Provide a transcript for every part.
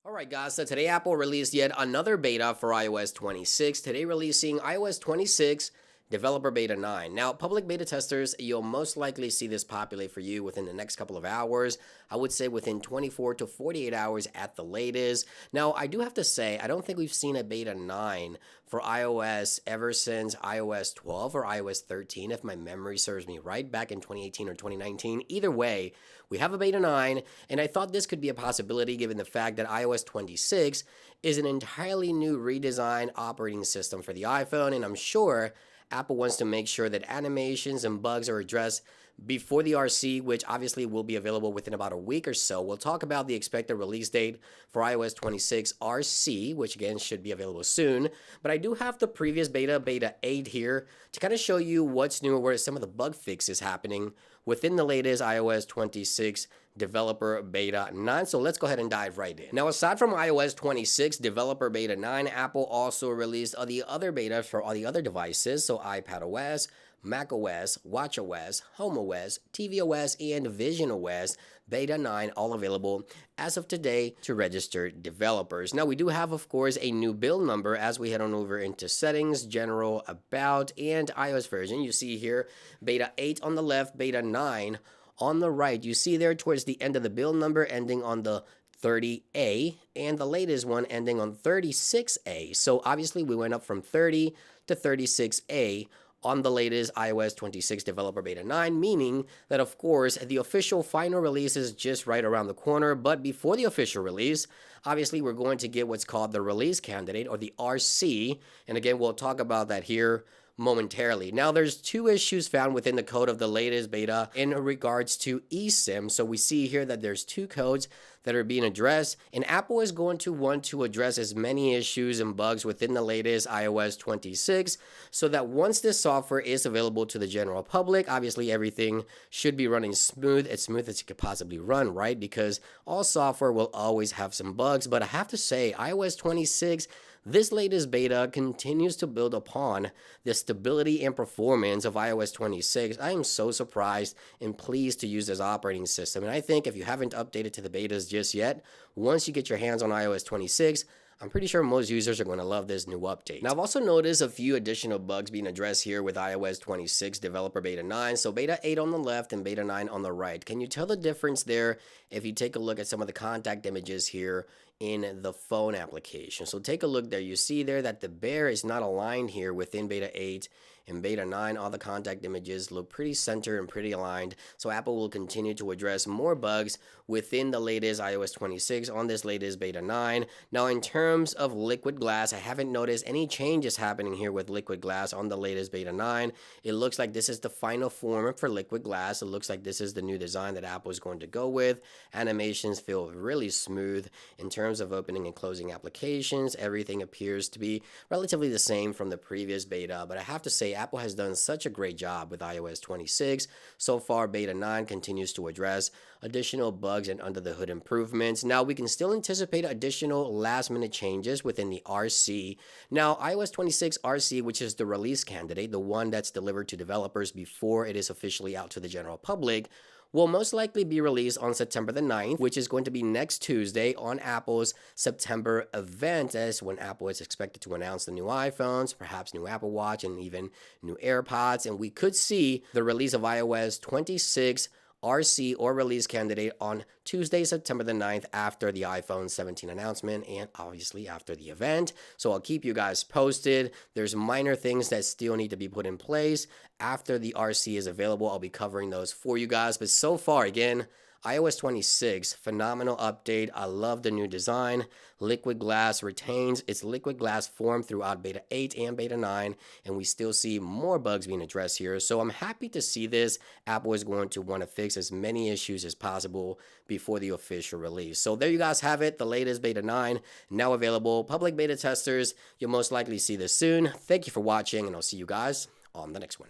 Alright guys, so today Apple released yet another beta for iOS 26. Today releasing iOS 26 Developer Beta 9. Now, public beta testers, you'll most likely see this populate for you within the next couple of hours. I would say within 24 to 48 hours at the latest. Now, I do have to say, I don't think we've seen a beta 9 for iOS ever since iOS 12 or iOS 13, if my memory serves me right, back in 2018 or 2019. Either way, we have a beta 9, and I thought this could be a possibility given the fact that iOS 26 is an entirely new redesigned operating system for the iPhone, and I'm sure Apple wants to make sure that animations and bugs are addressed before the RC, which obviously will be available within about a week or so. We'll talk about the expected release date for iOS 26 RC, which again should be available soon. But I do have the previous beta 8 here to kind of show you what's new or where some of the bug fixes happening within the latest iOS 26 Developer Beta 9. So let's go ahead and dive right in. Now, aside from iOS 26 Developer Beta 9, Apple also released the other betas for all the other devices. So iPadOS, macOS, watchOS, HomeOS, tvOS, and visionOS Beta 9 all available as of today to registered developers. Now, we do have, of course, a new build number as we head on over into Settings, General, About, and iOS version. You see here Beta 8 on the left, Beta 9 on the right. You see there towards the end of the build number ending on the 30A and the latest one ending on 36A. So obviously we went up from 30 to 36A on the latest iOS 26 Developer Beta 9, meaning that, of course, the official final release is just right around the corner. But before the official release, obviously, we're going to get what's called the release candidate, or the RC. And again, we'll talk about that here momentarily. Now, there's two issues found within the code of the latest beta in regards to eSIM. So we see here that there's two codes that are being addressed, and Apple is going to want to address as many issues and bugs within the latest iOS 26 so that once this software is available to the general public, obviously everything should be running smooth, as smooth as it could possibly run, right? Because all software will always have some bugs. But I have to say, iOS 26, this latest beta continues to build upon the stability and performance of iOS 26. I am so surprised and pleased to use this operating system. And I think if you haven't updated to the betas just yet, once you get your hands on iOS 26, I'm pretty sure most users are going to love this new update. Now, I've also noticed a few additional bugs being addressed here with iOS 26 Developer Beta 9. So Beta 8 on the left and Beta 9 on the right. Can you tell the difference there if you take a look at some of the contact images here in the phone application? So take a look there. You see there that the bear is not aligned here within Beta 8 and Beta 9. All the contact images look pretty centered and pretty aligned. So Apple will continue to address more bugs within the latest iOS 26 on this latest Beta 9. Now, in terms of liquid glass, I haven't noticed any changes happening here with liquid glass on the latest Beta 9. It looks like this is the final form for liquid glass. It looks like this is the new design that Apple is going to go with. Animations feel really smooth in terms of opening and closing applications. Everything appears to be relatively the same from the previous beta, but I have to say Apple has done such a great job with iOS 26. So far, Beta 9 continues to address additional bugs and under the hood improvements. Now, we can still anticipate additional last minute changes within the RC. Now, iOS 26 RC, which is the release candidate, the one that's delivered to developers before it is officially out to the general public, will most likely be released on September the 9th, which is going to be next Tuesday on Apple's September event. As when Apple is expected to announce the new iPhones, perhaps new Apple Watch, and even new Airpods. And we could see the release of iOS 26 RC or release candidate on Tuesday, September the 9th, after the iPhone 17 announcement and obviously after the event. So I'll keep you guys posted. There's minor things that still need to be put in place. After the RC is available, I'll be covering those for you guys. But so far, again, iOS 26, phenomenal update. I love the new design. Liquid glass retains its liquid glass form throughout Beta 8 and Beta 9, and we still see more bugs being addressed here. So I'm happy to see this. Apple is going to want to fix as many issues as possible before the official release. So there you guys have it, the latest Beta 9 now available. Public beta testers, you'll most likely see this soon. Thank you for watching, and I'll see you guys on the next one.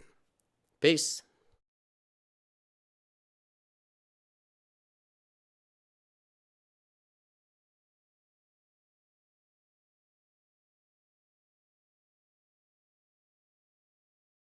Peace.